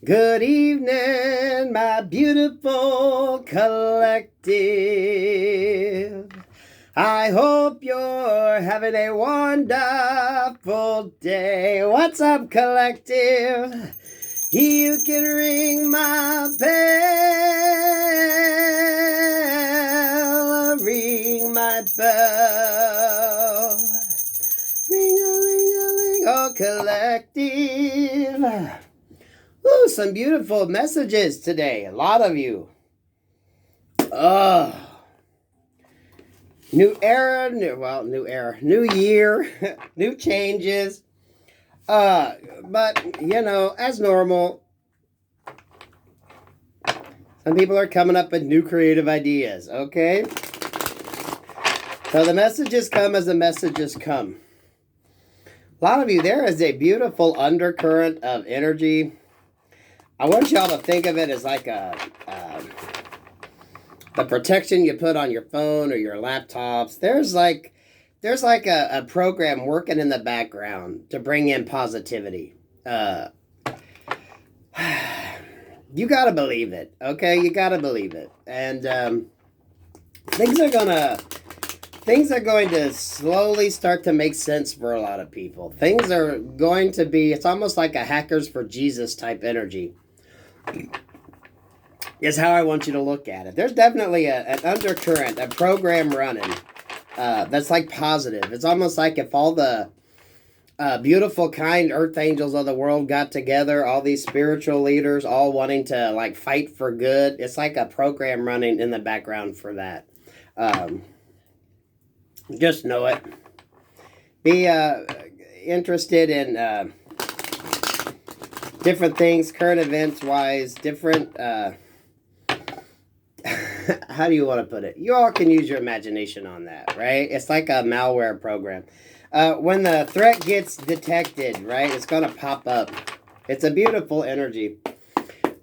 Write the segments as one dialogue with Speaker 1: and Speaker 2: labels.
Speaker 1: Good evening, my beautiful collective. I hope you're having a wonderful day. What's up, collective? You can ring my bell, ring my bell. Ring-a-ling-a-ling, oh, collective. Ooh, some beautiful messages today. A lot of you. Oh. New era, new year, new changes. But, as normal, some people are coming up with new creative ideas, okay? So the messages come as the messages come. A lot of you, there is a beautiful undercurrent of energy. I want y'all to think of it as like the protection you put on your phone or your laptops. There's like a program working in the background to bring in positivity. You gotta believe it, okay? You gotta believe it, and things are going to slowly start to make sense for a lot of people. Things are going to be. It's almost like a hackers for Jesus type energy. Is how I want you to look at it. There's definitely an undercurrent, a program running that's like positive. It's almost like if all the beautiful, kind earth angels of the world got together, all these spiritual leaders all wanting to like fight for good. It's like a program running in the background for that. Just know it. Be interested in different things, current events wise, different how do you want to put it? You all can use your imagination on that, right? It's like a malware program. When the threat gets detected, right, it's going to pop up. It's a beautiful energy.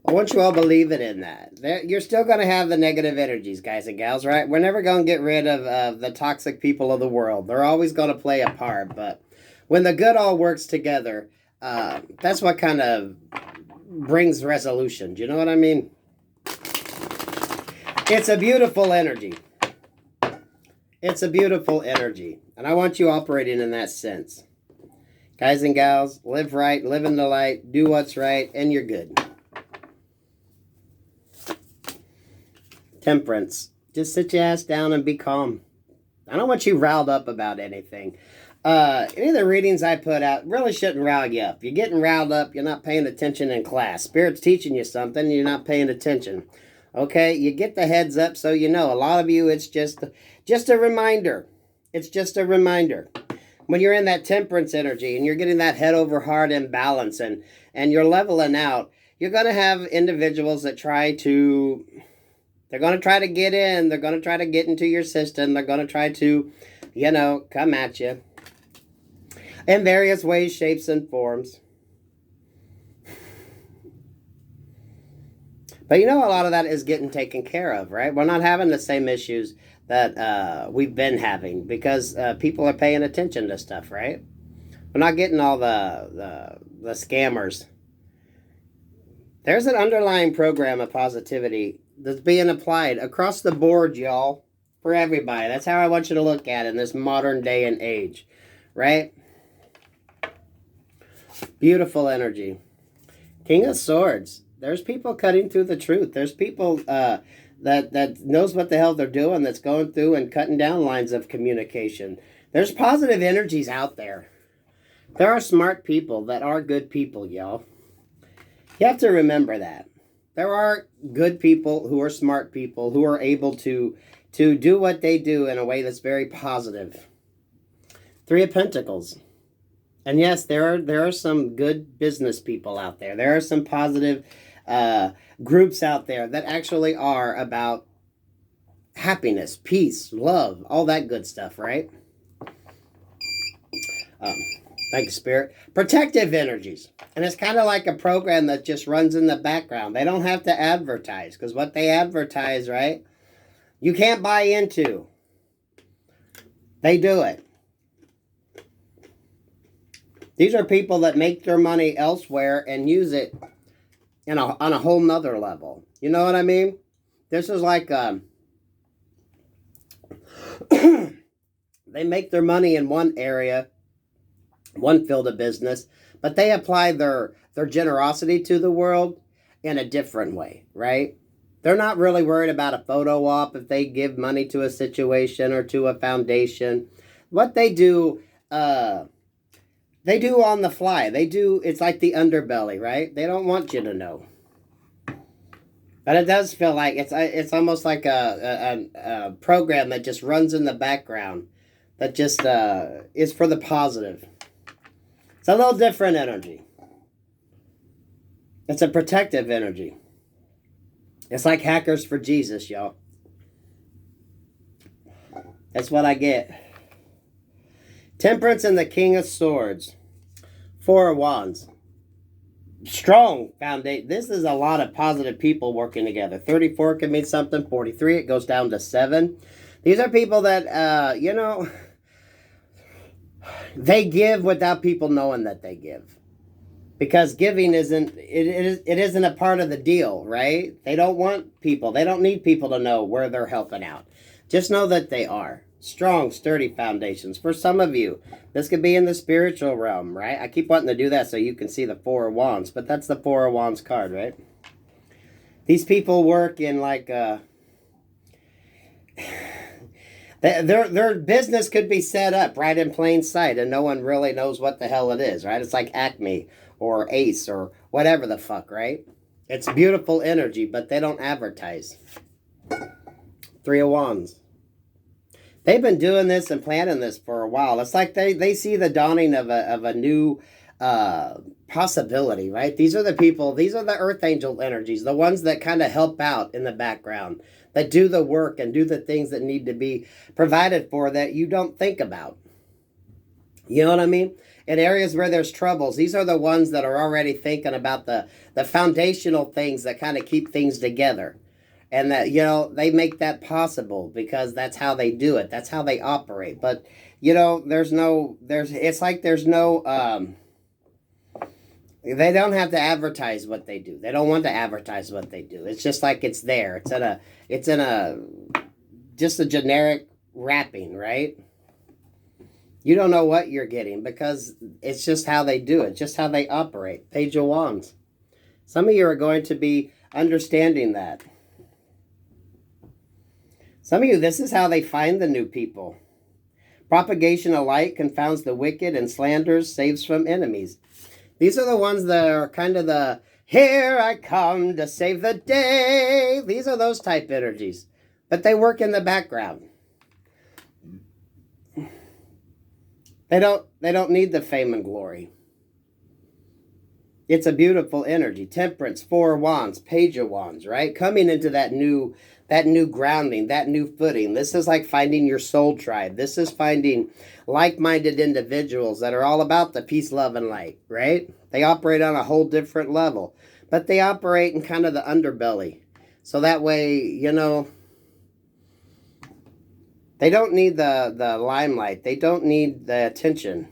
Speaker 1: I want you all believing in that. You're still going to have the negative energies, guys and gals, right? We're never going to get rid of the toxic people of the world. They're always going to play a part. But when the good all works together, that's what kind of brings resolution. Do you know what I mean? It's a beautiful energy. It's a beautiful energy. And I want you operating in that sense. Guys and gals, live right, live in the light, do what's right, and you're good. Temperance. Just sit your ass down and be calm. I don't want you riled up about anything. Any of the readings I put out really shouldn't rile you up. You're getting riled up, you're not paying attention in class. Spirit's teaching you something, and you're not paying attention. Okay, you get the heads up so you know. A lot of you, it's just a reminder. It's just a reminder. When you're in that temperance energy and you're getting that head over heart imbalance and you're leveling out, you're going to have individuals that they're going to try to get in. They're going to try to get into your system. They're going to try to, come at you in various ways, shapes, and forms. But a lot of that is getting taken care of, right? We're not having the same issues that we've been having because people are paying attention to stuff, right? We're not getting all the scammers. There's an underlying program of positivity that's being applied across the board, y'all, for everybody. That's how I want you to look at it in this modern day and age, right? Beautiful energy. King of Swords. There's people cutting through the truth. There's people that knows what the hell they're doing, that's going through and cutting down lines of communication. There's positive energies out there. There are smart people that are good people, y'all. You have to remember that. There are good people who are smart people who are able to do what they do in a way that's very positive. Three of Pentacles. And yes, there are some good business people out there. There are some positive groups out there that actually are about happiness, peace, love, all that good stuff, right? Thank you, Spirit. Protective energies. And it's kind of like a program that just runs in the background. They don't have to advertise because what they advertise, right, you can't buy into. They do it. These are people that make their money elsewhere and use it on a whole nother level. You know what I mean? This is like they make their money in one area, one field of business, but they apply their generosity to the world in a different way, right? They're not really worried about a photo op if they give money to a situation or to a foundation. What they do on the fly. It's like the underbelly, right? They don't want you to know. But it does feel like it's almost like a program that just runs in the background, that just is for the positive. It's a little different energy. It's a protective energy. It's like hackers for Jesus, y'all. That's what I get. Temperance and the King of Swords. Four of Wands. Strong foundation. This is a lot of positive people working together. 34 can mean something. 43, it goes down to 7. These are people that, they give without people knowing that they give. Because giving isn't a part of the deal, right? They don't want people. They don't need people to know where they're helping out. Just know that they are. Strong, sturdy foundations. For some of you, this could be in the spiritual realm, right? I keep wanting to do that so you can see the Four of Wands, but that's the Four of Wands card, right? These people work in like their business could be set up right in plain sight and no one really knows what the hell it is, right? It's like Acme or Ace or whatever the fuck, right? It's beautiful energy, but they don't advertise. Three of Wands. They've been doing this and planning this for a while. It's like they see the dawning of a new possibility, right? These are the people, these are the earth angel energies, the ones that kind of help out in the background, that do the work and do the things that need to be provided for that you don't think about. You know what I mean? In areas where there's troubles, these are the ones that are already thinking about the foundational things that kind of keep things together. And that, they make that possible because that's how they do it. That's how they operate. But, there's no, they don't have to advertise what they do. They don't want to advertise what they do. It's just like it's there. It's in a just a generic wrapping, right? You don't know what you're getting because it's just how they do it, just how they operate. Page of Wands. Some of you are going to be understanding that. Some of you, this is how they find the new people. Propagation of light confounds the wicked and slanders saves from enemies. These are the ones that are kind of the, here I come to save the day. These are those type energies. But they work in the background. They don't need the fame and glory. It's a beautiful energy. Temperance, Four of Wands, Page of Wands, right? Coming into that new grounding, that new footing. This is like finding your soul tribe. This is finding like-minded individuals that are all about the peace, love, and light, right? They operate on a whole different level. But they operate in kind of the underbelly. So that way, they don't need the limelight. They don't need the attention.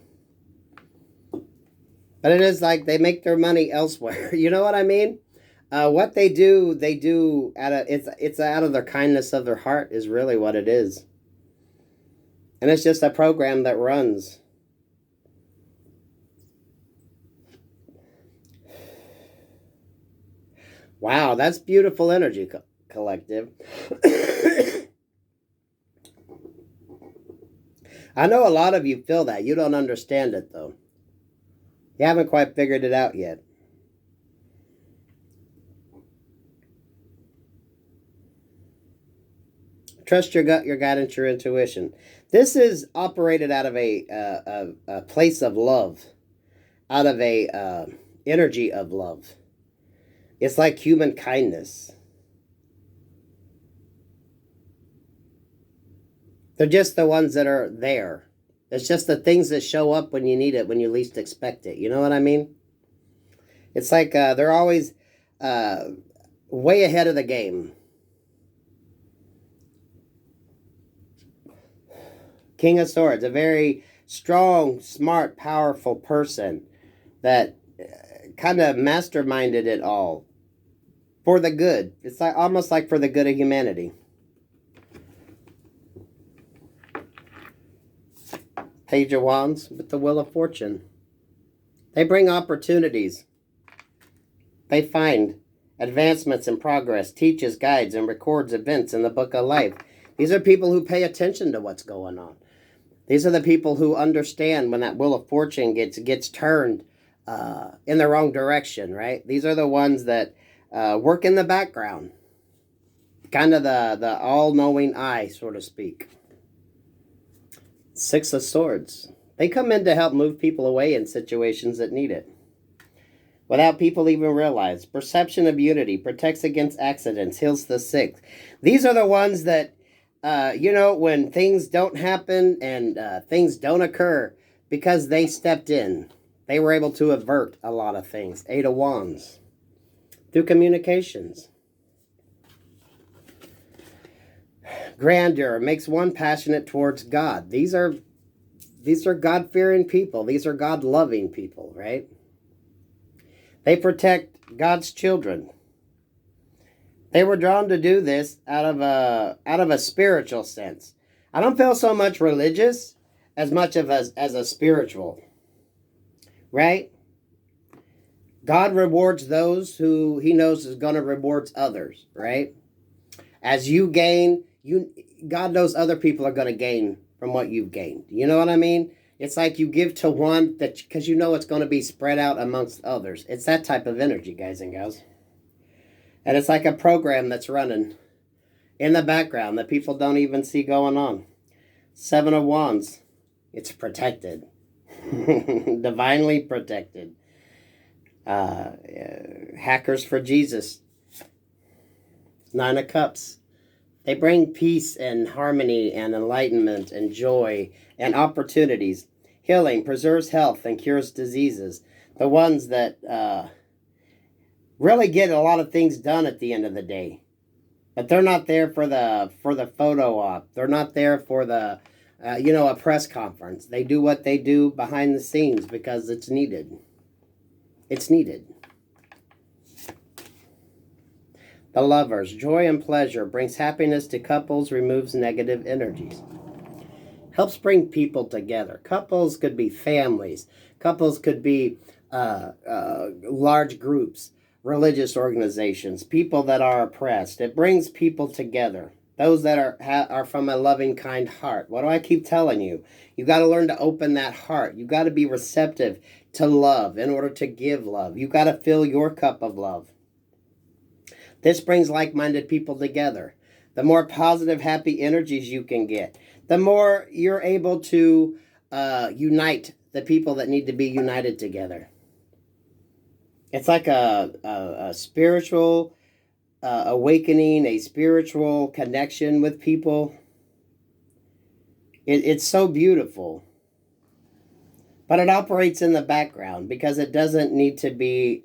Speaker 1: But it is like they make their money elsewhere. You know what I mean? What they do it's out of their kindness of their heart is really what it is. And it's just a program that runs. Wow, that's beautiful energy, collective. I know a lot of you feel that. You don't understand it, though. You haven't quite figured it out yet. Trust your gut, your guidance, your intuition. This is operated out of a place of love, out of a energy of love. It's like human kindness. They're just the ones that are there. It's just the things that show up when you need it, when you least expect it. You know what I mean? It's like they're always way ahead of the game. King of Swords, a very strong, smart, powerful person that kind of masterminded it all. for the good. It's like almost like for the good of humanity. Page of Wands with the Wheel of Fortune. They bring opportunities. They find advancements and progress, teaches, guides, and records events in the book of life. These are people who pay attention to what's going on. These are the people who understand when that Wheel of Fortune gets turned in the wrong direction, right? These are the ones that work in the background. Kind of the all-knowing eye, so to speak. Six of Swords. They come in to help move people away in situations that need it, without people even realize. Perception of unity, protects against accidents, heals the sick. These are the ones that, when things don't happen and things don't occur, because they stepped in, they were able to avert a lot of things. Eight of Wands. Through communications. Grandeur makes one passionate towards God. These are God-fearing people. These are God-loving people, right? They protect God's children. They were drawn to do this out of a spiritual sense. I don't feel so much religious as much of as a spiritual, right? God rewards those who he knows is going to reward others, right? As you gain, God knows other people are going to gain from what you've gained. You know what I mean? It's like you give to one that because you know it's going to be spread out amongst others. It's that type of energy, guys and gals. And it's like a program that's running in the background that people don't even see going on. Seven of Wands. It's protected. Divinely protected. Hackers for Jesus. Nine of Cups. They bring peace and harmony and enlightenment and joy and opportunities. Healing, preserves health and cures diseases. The ones that really get a lot of things done at the end of the day. But they're not there for the photo op. They're not there for the, a press conference. They do what they do behind the scenes because it's needed. It's needed. The Lovers. Joy and pleasure. Brings happiness to couples. Removes negative energies. Helps bring people together. Couples could be families. Couples could be large groups. Religious organizations. People that are oppressed. It brings people together. Those that are from a loving, kind heart. What do I keep telling you? You got to learn to open that heart. You got to be receptive to love in order to give love. You got to fill your cup of love. This brings like-minded people together. The more positive, happy energies you can get, the more you're able to unite the people that need to be united together. It's like a spiritual awakening, a spiritual connection with people. It's so beautiful. But it operates in the background because it doesn't need to be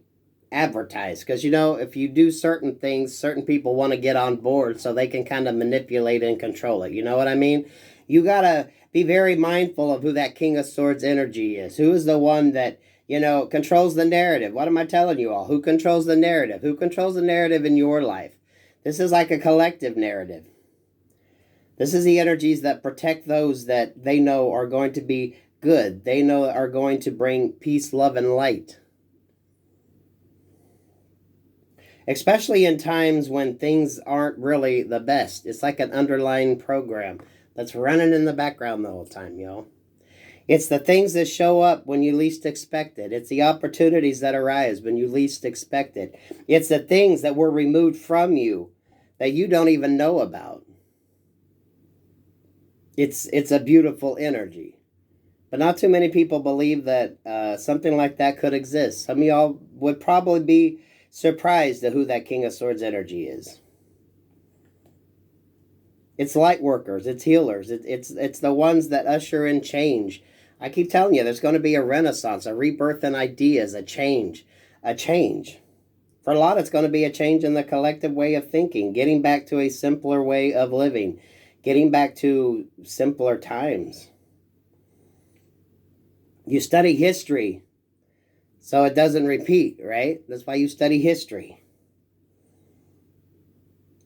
Speaker 1: advertised. Because, if you do certain things, certain people want to get on board so they can kind of manipulate and control it. You know what I mean? You got to be very mindful of who that King of Swords energy is. Who is the one that, controls the narrative? What am I telling you all? Who controls the narrative? Who controls the narrative in your life? This is like a collective narrative. This is the energies that protect those that they know are going to be good. They know are going to bring peace, love, and light. Especially in times when things aren't really the best. It's like an underlying program that's running in the background the whole time, y'all. It's the things that show up when you least expect it. It's the opportunities that arise when you least expect it. It's the things that were removed from you that you don't even know about. It's a beautiful energy. But not too many people believe that something like that could exist. Some of y'all would probably be surprised at who that King of Swords energy is. It's light workers. It's healers. It's the ones that usher in change. I keep telling you, there's going to be a renaissance, a rebirth in ideas, a change. For a lot, it's going to be a change in the collective way of thinking, getting back to a simpler way of living, getting back to simpler times. You study history so it doesn't repeat, right? That's why you study history.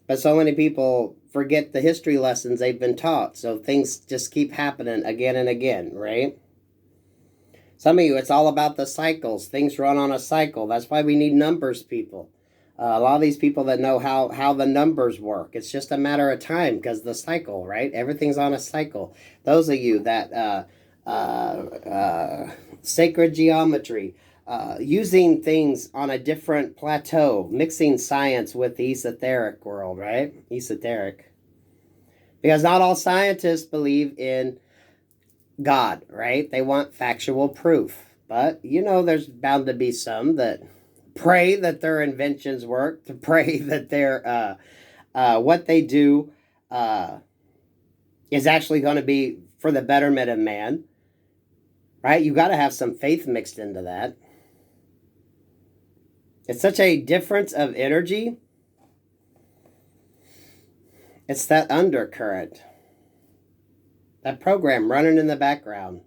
Speaker 1: But so many people forget the history lessons they've been taught. So things just keep happening again and again, right? Some of you, it's all about the cycles. Things run on a cycle. That's why we need numbers people. A lot of these people that know how the numbers work. It's just a matter of time because the cycle, right? Everything's on a cycle. Those of you that sacred geometry, using things on a different plateau, mixing science with the esoteric world, right? Esoteric. Because not all scientists believe in God, right? They want factual proof. But, you know, there's bound to be some that pray that their inventions work, to pray that their what they do is actually going to be for the betterment of man, right? You got to have some faith mixed into that. It's such a difference of energy. It's that undercurrent, that program running in the background.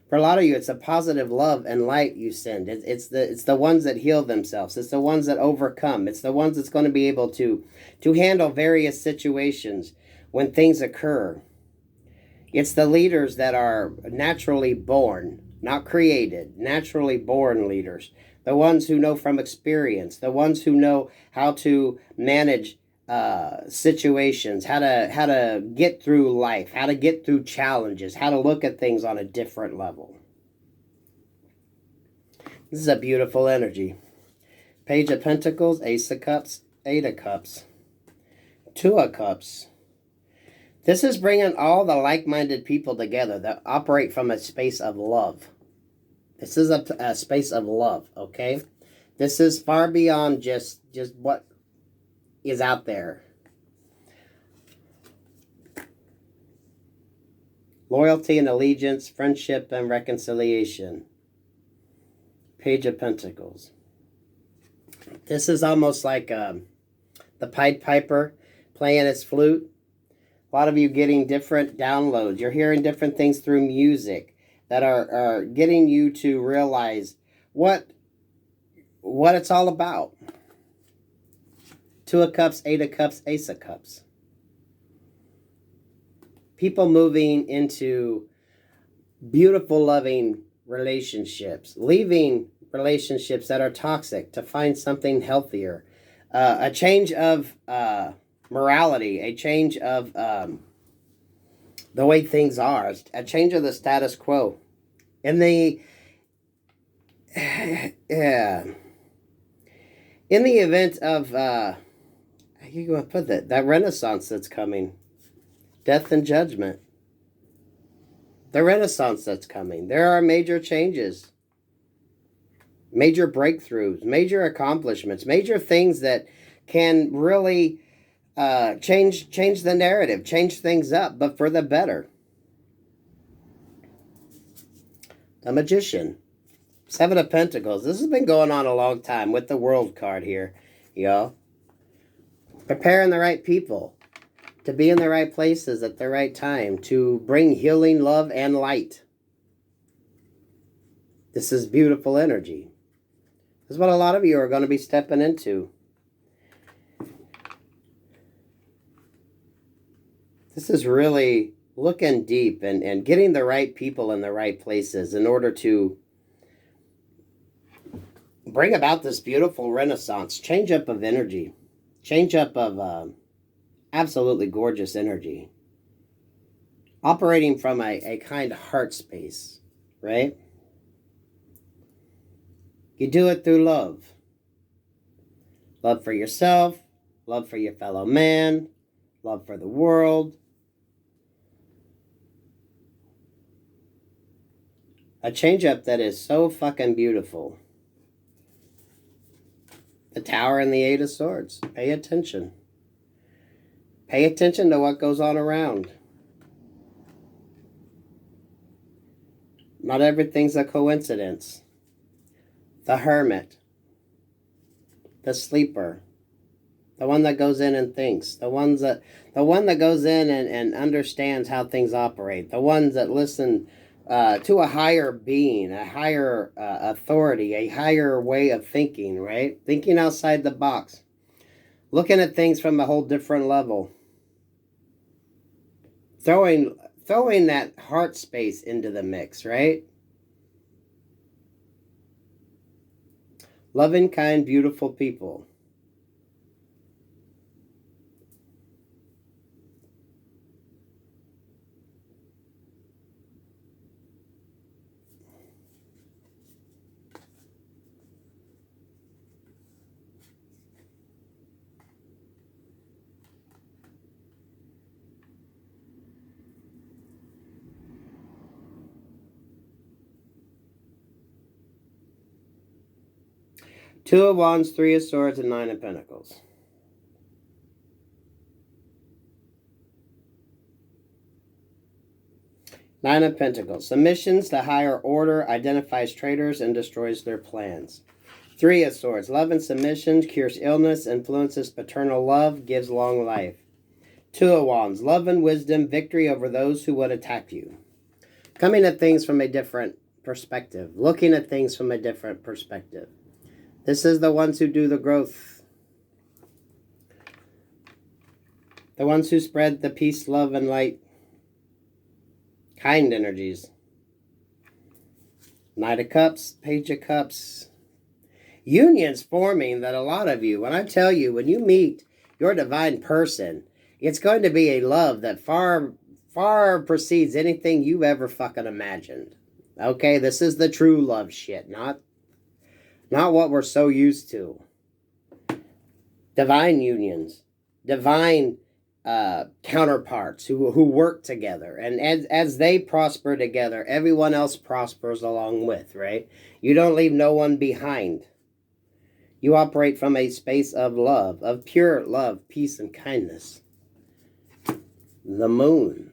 Speaker 1: For a lot of you, it's a positive love and light you send. It's the ones that heal themselves. It's the ones that overcome. It's the ones that's going to be able to handle various situations when things occur. It's the leaders that are naturally born, not created, naturally born leaders. The ones who know from experience. The ones who know how to manage situations, how to get through life, how to get through challenges, how to look at things on a different level. This is a beautiful energy. Page of Pentacles, Ace of Cups, Eight of Cups, Two of Cups. This is bringing all the like-minded people together that operate from a space of love. This is a space of love, okay? This is far beyond just what is out there. Loyalty and allegiance, friendship and reconciliation. Page of Pentacles. This is almost like the Pied Piper playing his flute. A lot of you getting different downloads. You're hearing different things through music that are getting you to realize what it's all about. Two of Cups, Eight of Cups, Ace of Cups. People moving into beautiful, loving relationships. Leaving relationships that are toxic to find something healthier. A change of morality. A change of the way things are. A change of the status quo. In the... yeah. In the event of... how you going to put that renaissance that's coming. Death and judgment. The renaissance that's coming. There are major changes. Major breakthroughs. Major accomplishments. Major things that can really change the narrative. Change things up, but for the better. The Magician. Seven of Pentacles. This has been going on a long time with the World card here, y'all. Preparing the right people to be in the right places at the right time, to bring healing, love, and light. This is beautiful energy. This is what a lot of you are going to be stepping into. This is really looking deep and getting the right people in the right places in order to bring about this beautiful renaissance, change up of energy. Change up of absolutely gorgeous energy. Operating from a kind heart space, right? You do it through love. Love for yourself, love for your fellow man, love for the world. A change up that is so fucking beautiful. The Tower and the Eight of Swords. Pay attention. Pay attention to what goes on around. Not everything's a coincidence. The Hermit. The Sleeper. The one that goes in and thinks. The one that goes in and understands how things operate. The ones that listen to a higher being, a higher authority, a higher way of thinking, right? Thinking outside the box. Looking at things from a whole different level. Throwing that heart space into the mix, right? Loving, kind, beautiful people. Two of Wands, Three of Swords, and Nine of Pentacles. Nine of Pentacles. Submissions to higher order identifies traitors and destroys their plans. Three of Swords. Love and submission cures illness, influences paternal love, gives long life. Two of Wands. Love and wisdom, victory over those who would attack you. Coming at things from a different perspective. Looking at things from a different perspective. This is the ones who do the growth. The ones who spread the peace, love, and light. Kind energies. Knight of Cups, Page of Cups. Unions forming that a lot of you, when I tell you, when you meet your divine person, it's going to be a love that far precedes anything you've ever fucking imagined. Okay, this is the true love shit, not what we're so used to. Divine unions, divine counterparts who work together, and as they prosper together, everyone else prospers along with, right? You don't leave no one behind. You operate from a space of love, of pure love, peace, and kindness. The moon.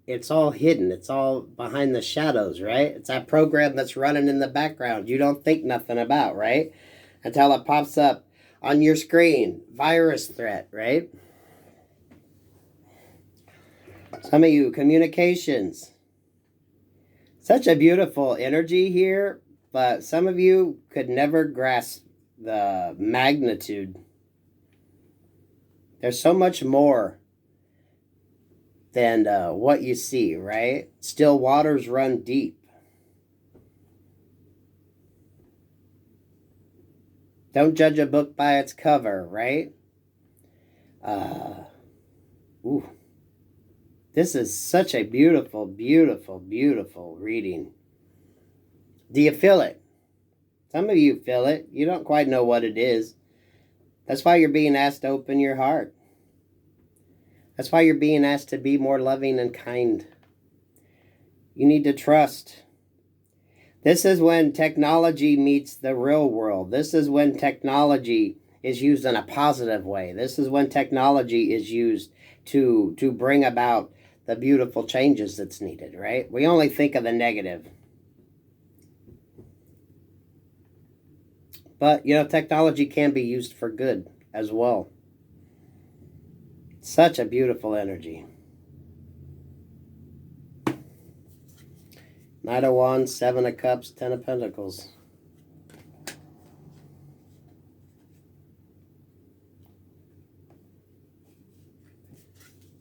Speaker 1: It's all hidden. It's all behind the shadows, right? It's that program that's running in the background you don't think nothing about, right? Until it pops up on your screen. Virus threat, right? Some of you, communications. Such a beautiful energy here, but some of you could never grasp the magnitude. There's so much more than what you see, right? Still waters run deep. Don't judge a book by its cover, right? Ooh. This is such a beautiful, beautiful, beautiful reading. Do you feel it? Some of you feel it. You don't quite know what it is. That's why you're being asked to open your heart. That's why you're being asked to be more loving and kind. You need to trust. This is when technology meets the real world. This is when technology is used in a positive way. This is when technology is used to bring about the beautiful changes that's needed, right? We only think of the negative. But, you know, technology can be used for good as well. Such a beautiful energy. Knight of Wands, Seven of Cups, Ten of Pentacles.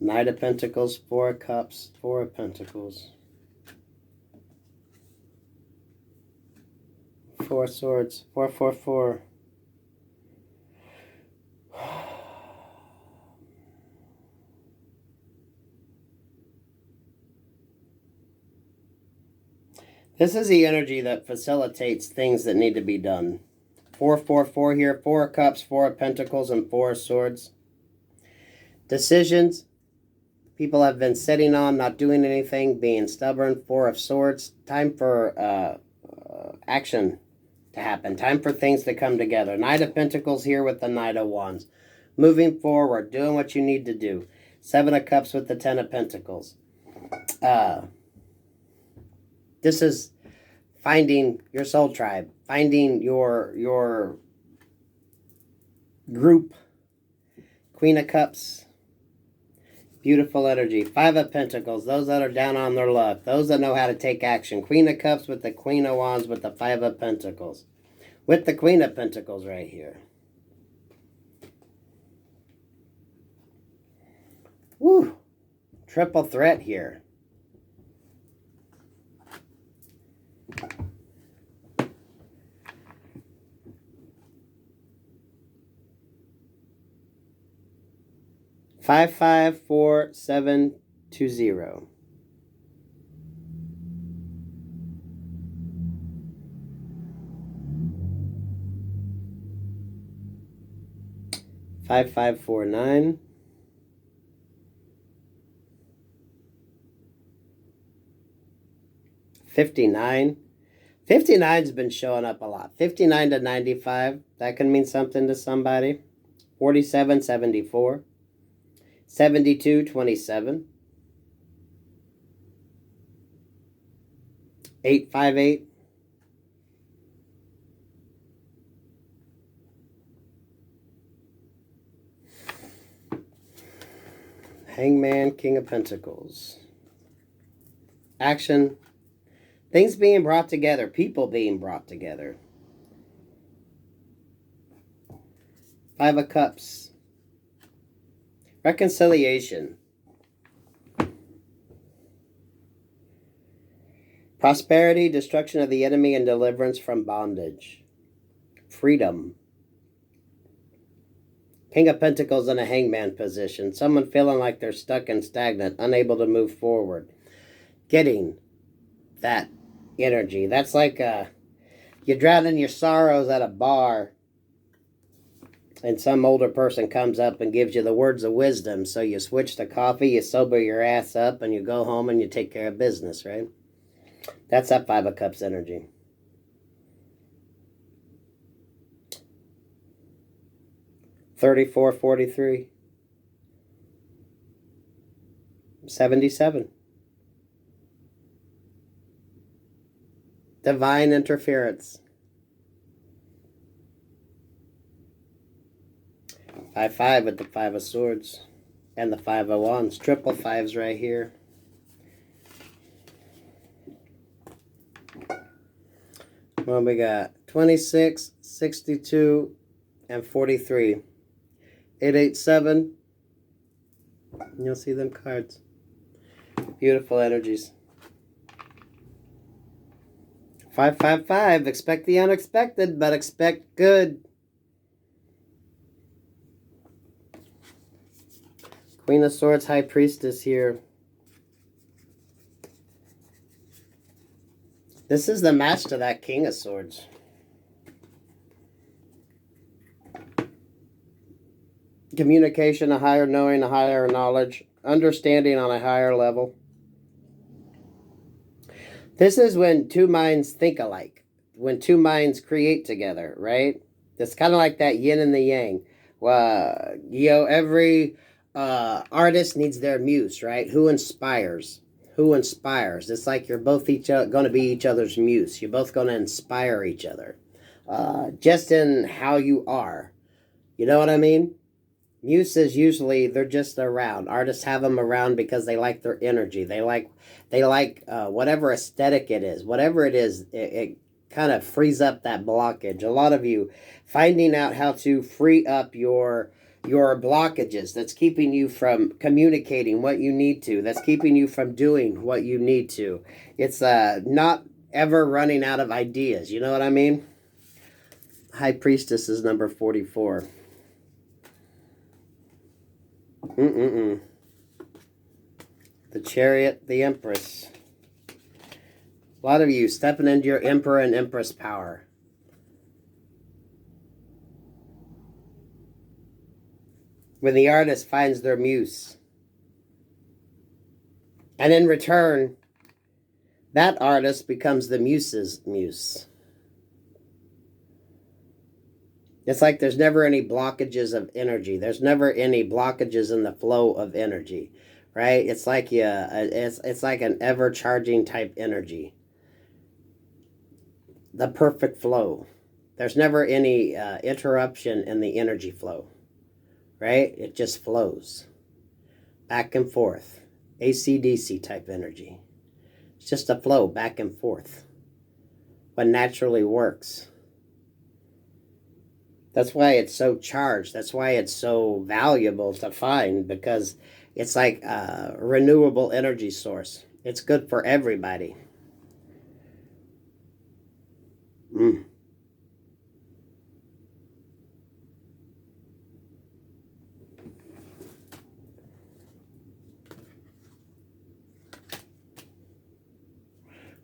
Speaker 1: Knight of Pentacles, Four of Cups, Four of Pentacles. Four of Swords, 444. This is the energy that facilitates things that need to be done. 444 here, Four of Cups, Four of Pentacles, and Four of Swords. Decisions. People have been sitting on, not doing anything, being stubborn. Four of Swords. Time for action to happen. Time for things to come together. Knight of Pentacles here with the Knight of Wands. Moving forward, doing what you need to do. Seven of Cups with the Ten of Pentacles. This is finding your soul tribe. Finding your group. Queen of Cups. Beautiful energy. Five of Pentacles. Those that are down on their luck. Those that know how to take action. Queen of Cups with the Queen of Wands with the Five of Pentacles. With the Queen of Pentacles right here. Woo! Triple threat here. Five, 5, 4, 7, 2, 0. Five, 5, 4, 9. 59. 59's been showing up a lot. 59 to 95. That can mean something to somebody. 47, 74. 72, 27. 858. Hangman, King of Pentacles. Action. Things being brought together. People being brought together. Five of Cups. Reconciliation. Prosperity, destruction of the enemy, and deliverance from bondage. Freedom. King of Pentacles in a hangman position. Someone feeling like they're stuck and stagnant, unable to move forward. Getting that energy. That's like you're drowning your sorrows at a bar and some older person comes up and gives you the words of wisdom. So you switch to coffee, you sober your ass up, and you go home and you take care of business, right? That's that Five of Cups energy. $34, $43. $77. Divine interference. 5-5 with the Five of Swords and the Five of Wands. Triple fives right here. Well, we got 26, 62, and 43. 887. You'll see them cards. Beautiful energies. 555. Expect the unexpected, but expect good. Queen of Swords, High Priestess here. This is the match to that King of Swords. Communication, a higher knowing, a higher knowledge. Understanding on a higher level. This is when two minds think alike. When two minds create together, right? It's kind of like that yin and the yang. Every artist needs their muse, right? Who inspires? Who inspires? It's like you're both going to be each other's muse. You're both going to inspire each other. Just in how you are. You know what I mean? Muses usually, they're just around. Artists have them around because they like their energy. They like whatever aesthetic it is. Whatever it is, it kind of frees up that blockage. A lot of you finding out how to free up your blockages that's keeping you from communicating what you need to, that's keeping you from doing what you need to. It's not ever running out of ideas. You know what I mean? High Priestess is number 44. The Chariot, the Empress. A lot of you stepping into your Emperor and Empress power. When the artist finds their muse. And in return, that artist becomes the muse's muse. It's like there's never any blockages of energy. There's never any blockages in the flow of energy, right? It's like it's like an ever-charging type energy. The perfect flow. There's never any interruption in the energy flow, right? It just flows. back and forth. AC/DC type energy. It's just a flow back and forth. What naturally works. That's why it's so charged. That's why it's so valuable to find, because it's like a renewable energy source. It's good for everybody.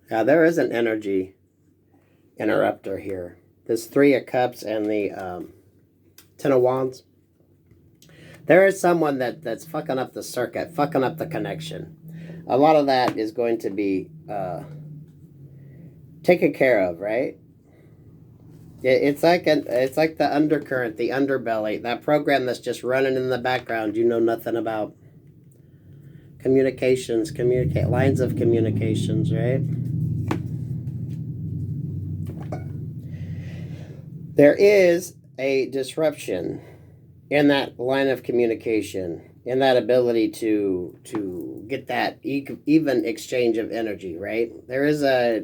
Speaker 1: Now there is an energy interrupter here. This Three of Cups and the Ten of Wands. There is someone that's fucking up the circuit, fucking up the connection. A lot of that is going to be taken care of, right? It's like the undercurrent, the underbelly, that program that's just running in the background you know nothing about. Communications, lines of communications, right? There is a disruption in that line of communication, in that ability to get that even exchange of energy, right? There is a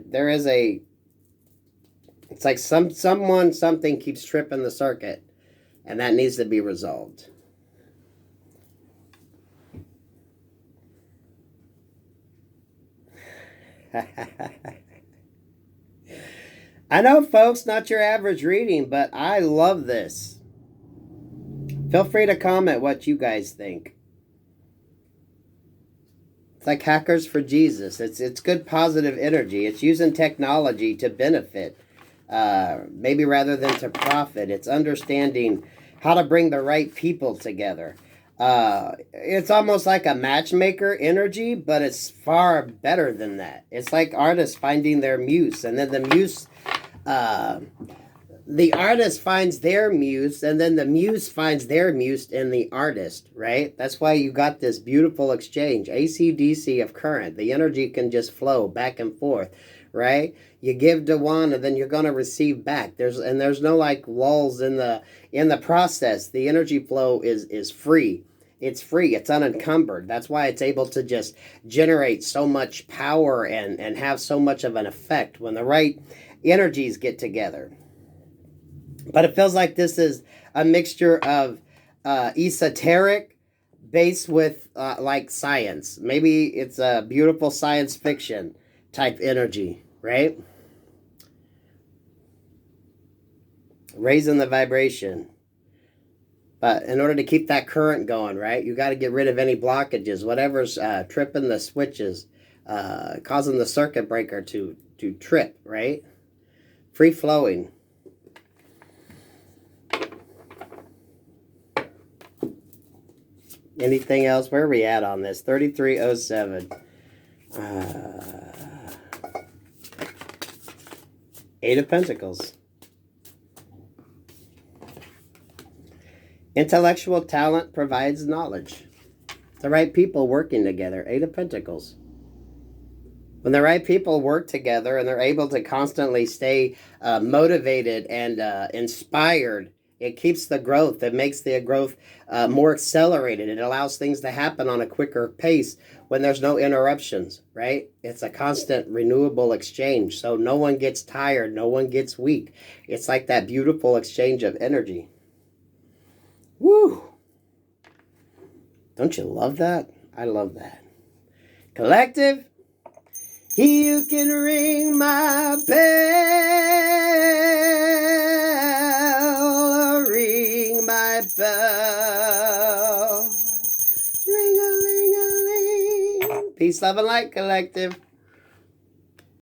Speaker 1: it's like something keeps tripping the circuit, and that needs to be resolved. I know, folks, not your average reading, but I love this. Feel free to comment what you guys think. It's like Hackers for Jesus. It's good positive energy. It's using technology to benefit, maybe rather than to profit. It's understanding how to bring the right people together. It's almost like a matchmaker energy, but it's far better than that. It's like artists finding their muse, and then the artist finds their muse, and then the muse finds their muse in the artist, right? That's why you got this beautiful exchange, AC/DC of current. The energy can just flow back and forth, right? You give to one, and then you're going to receive back. There's no like lulls in the process. The energy flow is free. It's free. It's unencumbered. That's why it's able to just generate so much power and have so much of an effect when the right energies get together. But it feels like this is a mixture of esoteric based with like science. Maybe it's a beautiful science fiction type energy, right? Raising the vibration. But in order to keep that current going, right, you got to get rid of any blockages, whatever's tripping the switches, causing the circuit breaker to trip, right? Free flowing. Anything else? Where are we at on this? 3307. Eight of Pentacles. Intellectual talent provides knowledge. The right people working together. Eight of Pentacles. When the right people work together and they're able to constantly stay motivated and inspired, it keeps the growth. It makes the growth more accelerated. It allows things to happen on a quicker pace when there's no interruptions, right? It's a constant renewable exchange. So no one gets tired. No one gets weak. It's like that beautiful exchange of energy. Woo! Don't you love that? I love that. Collective, you can ring my bell, ring my bell, ring-a-ling-a-ling. Peace, love, and light, collective.